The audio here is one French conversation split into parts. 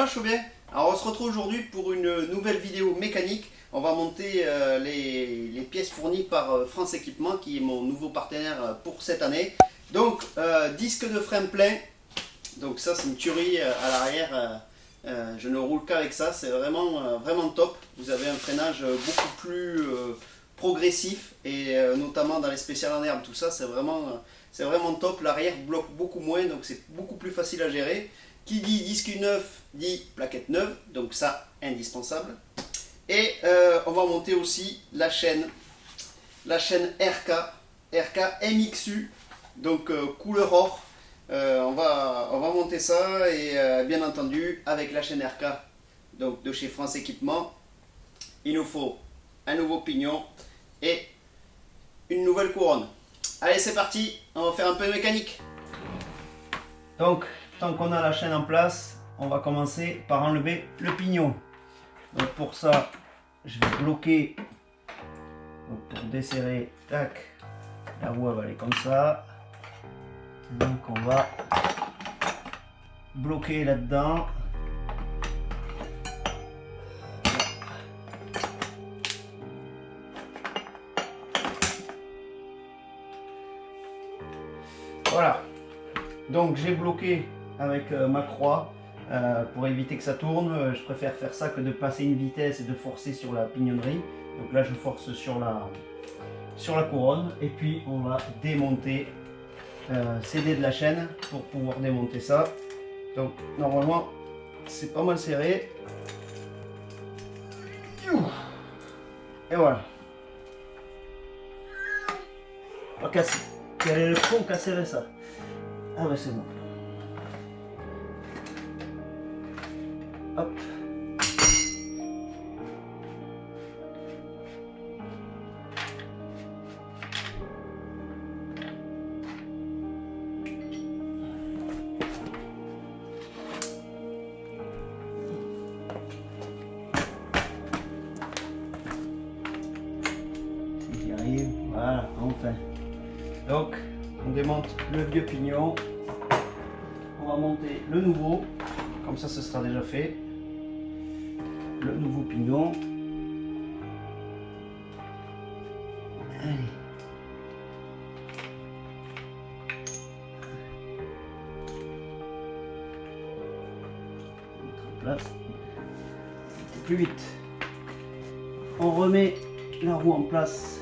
je suis bien. Alors on se retrouve aujourd'hui pour une nouvelle vidéo mécanique. On va monter les pièces fournies par France Équipement, qui est mon nouveau partenaire pour cette année. Donc disque de frein plein. Donc ça c'est une tuerie à l'arrière. Je ne roule qu'avec ça, c'est vraiment top. Vous avez un freinage beaucoup plus progressif et notamment dans les spéciales en herbe, tout ça c'est vraiment top. L'arrière bloque beaucoup moins, donc c'est beaucoup plus facile à gérer. Qui dit disque neuf dit plaquette neuve, donc ça indispensable. Et on va monter aussi la chaîne RK MXU, donc couleur or. On va monter ça et bien entendu avec la chaîne RK donc de chez France Équipement, il nous faut un nouveau pignon et une nouvelle couronne. Allez, c'est parti, on va faire un peu de mécanique. Donc tant qu'on a la chaîne en place, on va commencer par enlever le pignon. Donc pour ça, je vais bloquer. Donc pour desserrer, tac, la roue va aller comme ça. Donc on va bloquer là-dedans. Voilà. Donc j'ai bloqué avec ma croix pour éviter que ça tourne. Je préfère faire ça que de passer une vitesse et de forcer sur la pignonnerie. Donc là je force sur la couronne et puis on va démonter ces dés de la chaîne pour pouvoir démonter ça. Donc normalement c'est pas mal serré. Et voilà. Pas casser. Quel est le con qui a serré ça? Ah bah c'est bon. Hop. J'y arrive, voilà, enfin. Donc, on démonte le vieux pignon. On va monter le nouveau. Comme ça, ce sera déjà fait. Le nouveau pignon. Allez. Mettre en place. Plus vite. On remet la roue en place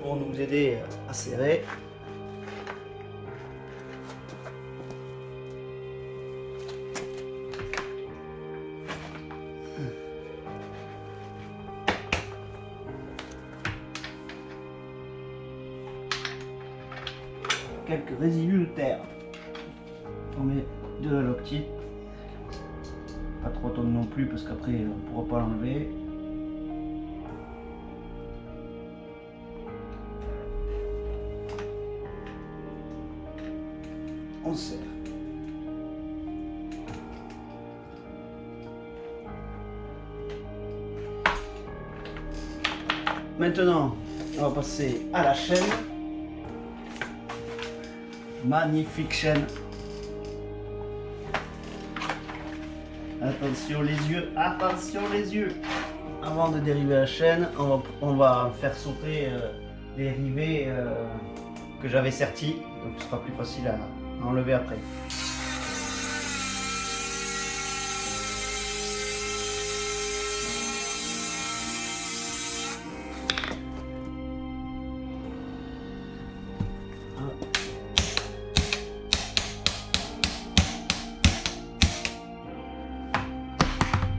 pour nous aider à serrer. Quelques résidus de terre. On met de la loctite. Pas trop tonne non plus parce qu'après on ne pourra pas l'enlever. On serre. Maintenant, on va passer à la chaîne. Magnifique chaîne. Attention les yeux, attention les yeux. Avant de dériver la chaîne, on va faire sauter les rivets que j'avais sertis. Donc ce sera plus facile à enlever après.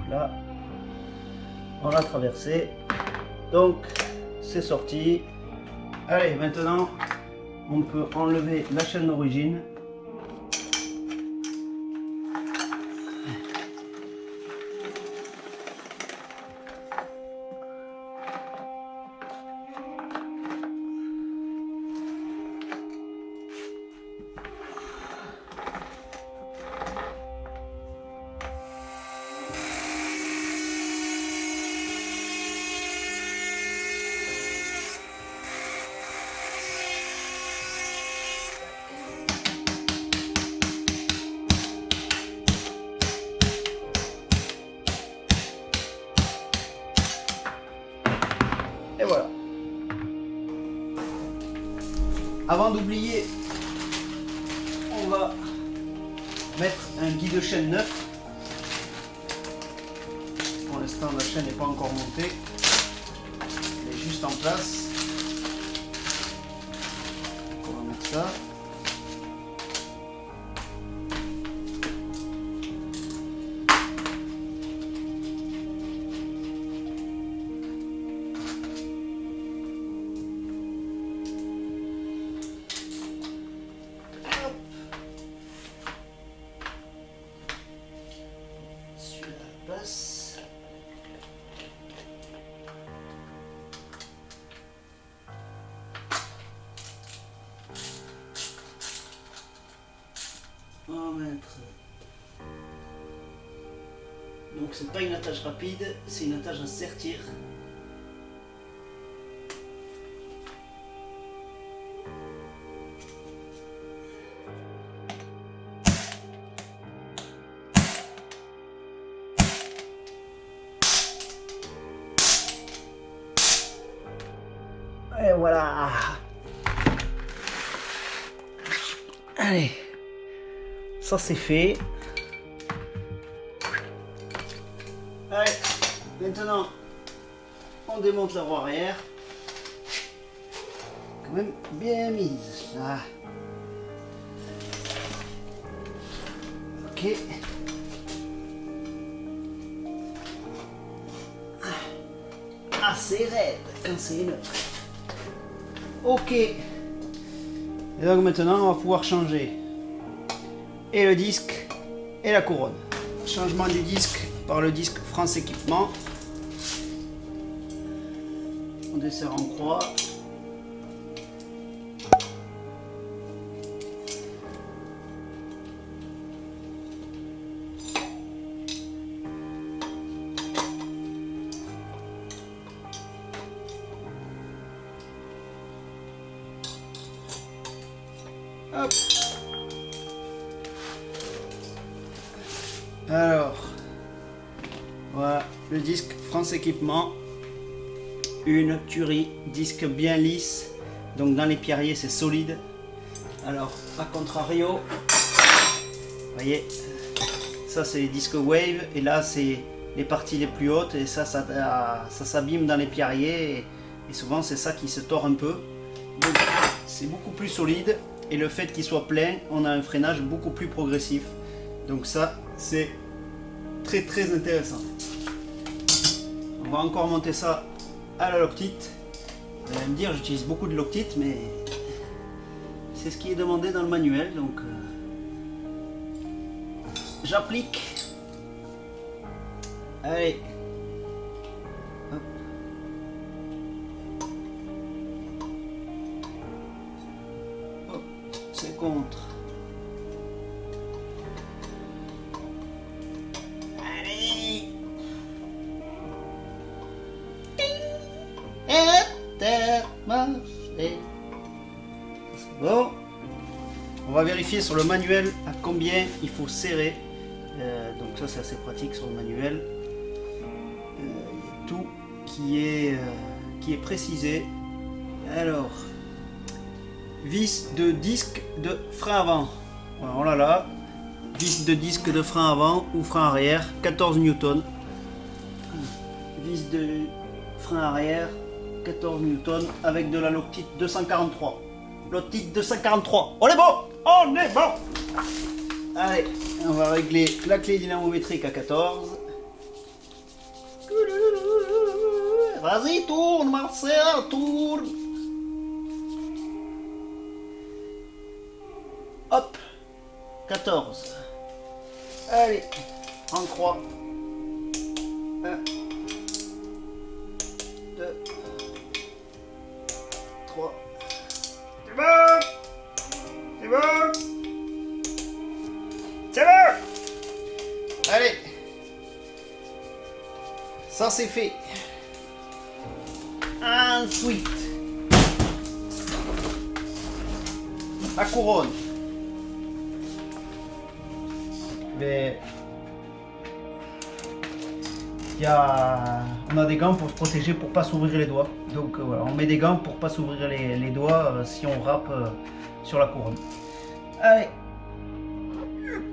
Là, on l'a traversé, donc c'est sorti. Allez, maintenant on peut enlever la chaîne d'origine. Avant d'oublier, on va mettre un guide chaîne neuf. Pour l'instant, la chaîne n'est pas encore montée. Elle est juste en place. Donc, on va mettre ça. Place. On va mettre. Donc c'est pas une attache rapide, c'est une attache à sertir. Et voilà. Allez, ça c'est fait. Allez, maintenant on démonte la roue arrière. Quand même bien mise là. Ok. Assez raide quand c'est neuf. Ok. Et donc maintenant on va pouvoir changer et le disque et la couronne. Changement du disque par le disque France Équipement. On desserre en croix. Hop. Alors, voilà le disque France Équipement, une tuerie, disque bien lisse, donc dans les pierriers c'est solide. Alors, à contrario, vous voyez, ça c'est les disques Wave et là c'est les parties les plus hautes et ça s'abîme dans les pierriers et souvent c'est ça qui se tord un peu. Donc c'est beaucoup plus solide. Et le fait qu'il soit plein, on a un freinage beaucoup plus progressif. Donc ça, c'est très très intéressant. On va encore monter ça à la Loctite. Vous allez me dire, j'utilise beaucoup de Loctite, mais c'est ce qui est demandé dans le manuel. Donc j'applique. Allez. Hop. C'est contre. Allez. Bon. On va vérifier sur le manuel à combien il faut serrer. Donc ça c'est assez pratique sur le manuel. Il y a tout qui est précisé. Alors. Vis de disque de frein avant. Voilà là. Vis de disque de frein avant ou frein arrière, 14 Newton. Vis de frein arrière, 14 Newton avec de la Loctite 243. Loctite 243. On est bon! On est bon! Allez, on va régler la clé dynamométrique à 14. Vas-y, tourne Marcel, tourne! Hop, 14. Allez, en croix. 1, 2, 3. C'est bon! C'est bon! C'est bon! Allez! Ça c'est fait. Ensuite, la couronne. On a des gants pour se protéger, pour pas s'ouvrir les doigts. Donc voilà, on met des gants pour pas s'ouvrir les doigts si on râpe sur la couronne. Allez,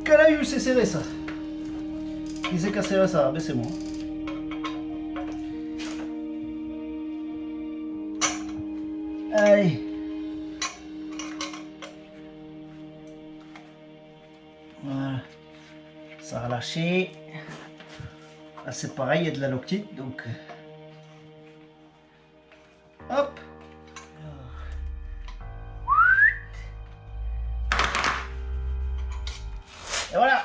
quel a eu, c'est serré ça. Qui s'est cassé là ça? Ben c'est moi. Allez. Voilà. Ça a lâché. Là c'est pareil, il y a de la loctite donc. Hop. Et voilà.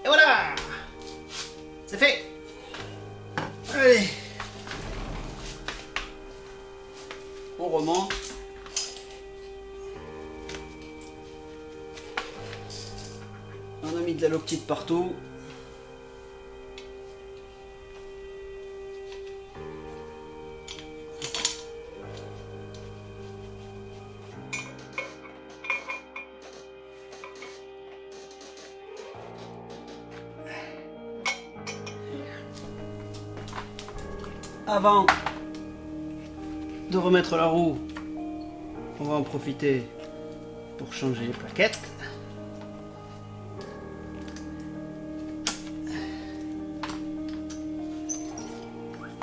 Et voilà. C'est fait. Allez. On remonte. On a mis de la loctite partout. Avant de remettre la roue, on va en profiter pour changer les plaquettes.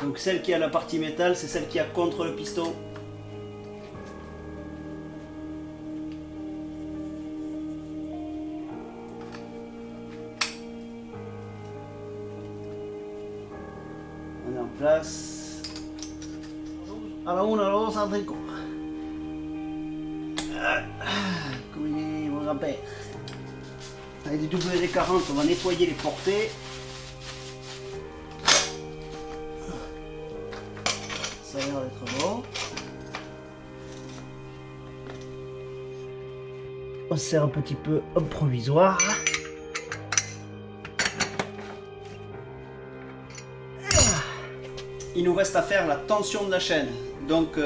Donc celle qui a la partie métal, c'est celle qui a contre le piston. On est en place. A la una, a la dos, a la cinco. Comme il est mon grand-père. Avec des WD-40, on va nettoyer les portées. Ça a l'air d'être bon. On serre un petit peu au provisoire. Il nous reste à faire la tension de la chaîne. Donc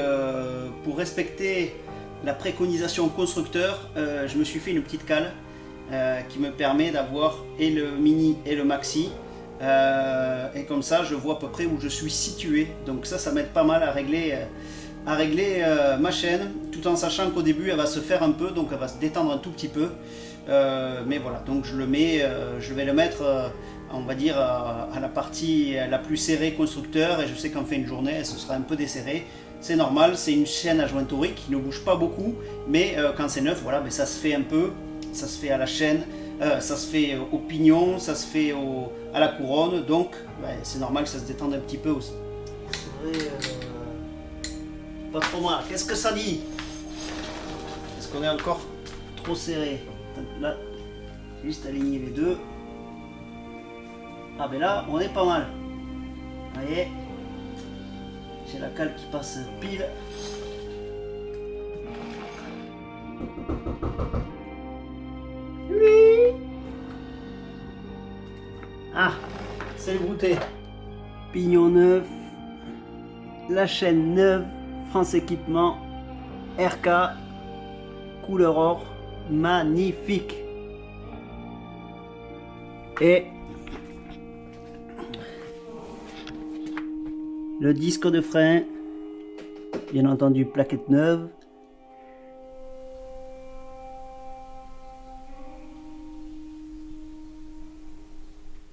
pour respecter la préconisation constructeur, je me suis fait une petite cale qui me permet d'avoir et le mini et le maxi. Et comme ça je vois à peu près où je suis situé. Donc ça m'aide pas mal à régler ma chaîne, tout en sachant qu'au début elle va se faire un peu, donc elle va se détendre un tout petit peu. Mais voilà, donc je vais le mettre on va dire à la partie la plus serrée constructeur, et je sais qu'en fin de journée elle se sera un peu desserrée. C'est normal, c'est une chaîne à joint torique qui ne bouge pas beaucoup, mais quand c'est neuf, voilà, mais ça se fait un peu, ça se fait à la chaîne, ça se fait au pignon, ça se fait à la couronne, donc c'est normal que ça se détende un petit peu aussi. Pas trop mal. Qu'est-ce que ça dit? Est-ce qu'on est encore trop serré? Là, juste aligner les deux. Ah ben là, on est pas mal. Vous voyez, j'ai la cale qui passe pile. Oui. Ah, c'est le brouté. Pignon neuf, la chaîne neuve, France Équipement, RK, couleur or, magnifique. Et le disque de frein, bien entendu plaquette neuve.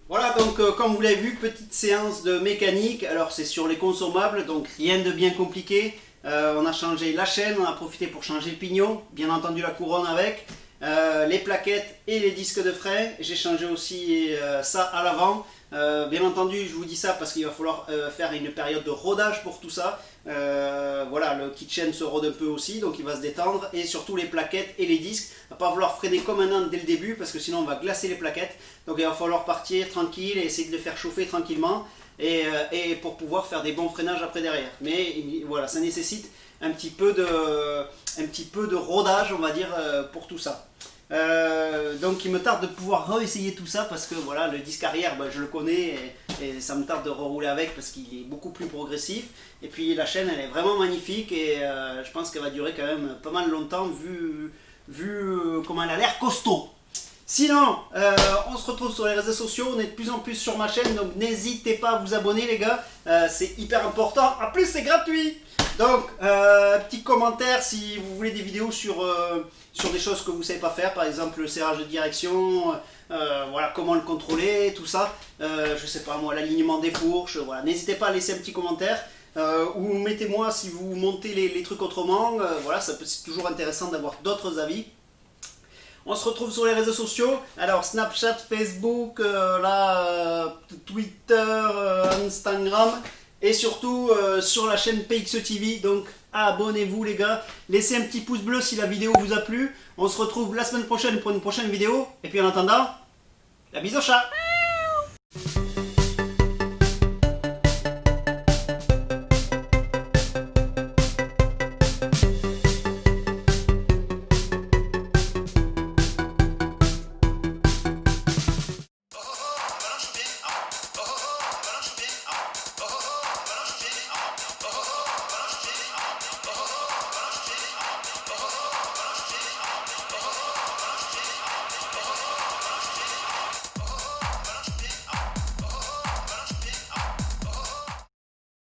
Voilà, donc comme vous l'avez vu, petite séance de mécanique. Alors c'est sur les consommables, donc rien de bien compliqué. On a changé la chaîne, on a profité pour changer le pignon, bien entendu la couronne avec, les plaquettes et les disques de frein. J'ai changé aussi ça à l'avant. Bien entendu, je vous dis ça parce qu'il va falloir faire une période de rodage pour tout ça. Voilà, le kitchen se rôde un peu aussi, donc il va se détendre. Et surtout les plaquettes et les disques. Il ne va pas falloir freiner comme un âne dès le début parce que sinon on va glacer les plaquettes. Donc il va falloir partir tranquille et essayer de les faire chauffer tranquillement. Et pour pouvoir faire des bons freinages après derrière. Mais voilà, ça nécessite un petit peu de rodage, on va dire, pour tout ça. Donc il me tarde de pouvoir réessayer tout ça parce que voilà, le disque arrière je le connais et ça me tarde de rerouler avec parce qu'il est beaucoup plus progressif. Et puis la chaîne elle est vraiment magnifique et je pense qu'elle va durer quand même pas mal longtemps vu comment elle a l'air costaud. Sinon, on se retrouve sur les réseaux sociaux, on est de plus en plus sur ma chaîne, donc n'hésitez pas à vous abonner les gars, c'est hyper important, en plus c'est gratuit. Donc, petit commentaire si vous voulez des vidéos sur des choses que vous ne savez pas faire, par exemple le serrage de direction, voilà, comment le contrôler, tout ça, je sais pas moi, l'alignement des fourches, voilà, n'hésitez pas à laisser un petit commentaire. Ou mettez-moi si vous montez les trucs autrement, voilà, c'est toujours intéressant d'avoir d'autres avis. On se retrouve sur les réseaux sociaux, alors Snapchat, Facebook, Twitter, Instagram et surtout sur la chaîne PXE TV, donc abonnez-vous les gars, laissez un petit pouce bleu si la vidéo vous a plu, on se retrouve la semaine prochaine pour une prochaine vidéo, et puis en attendant, la bise au chat.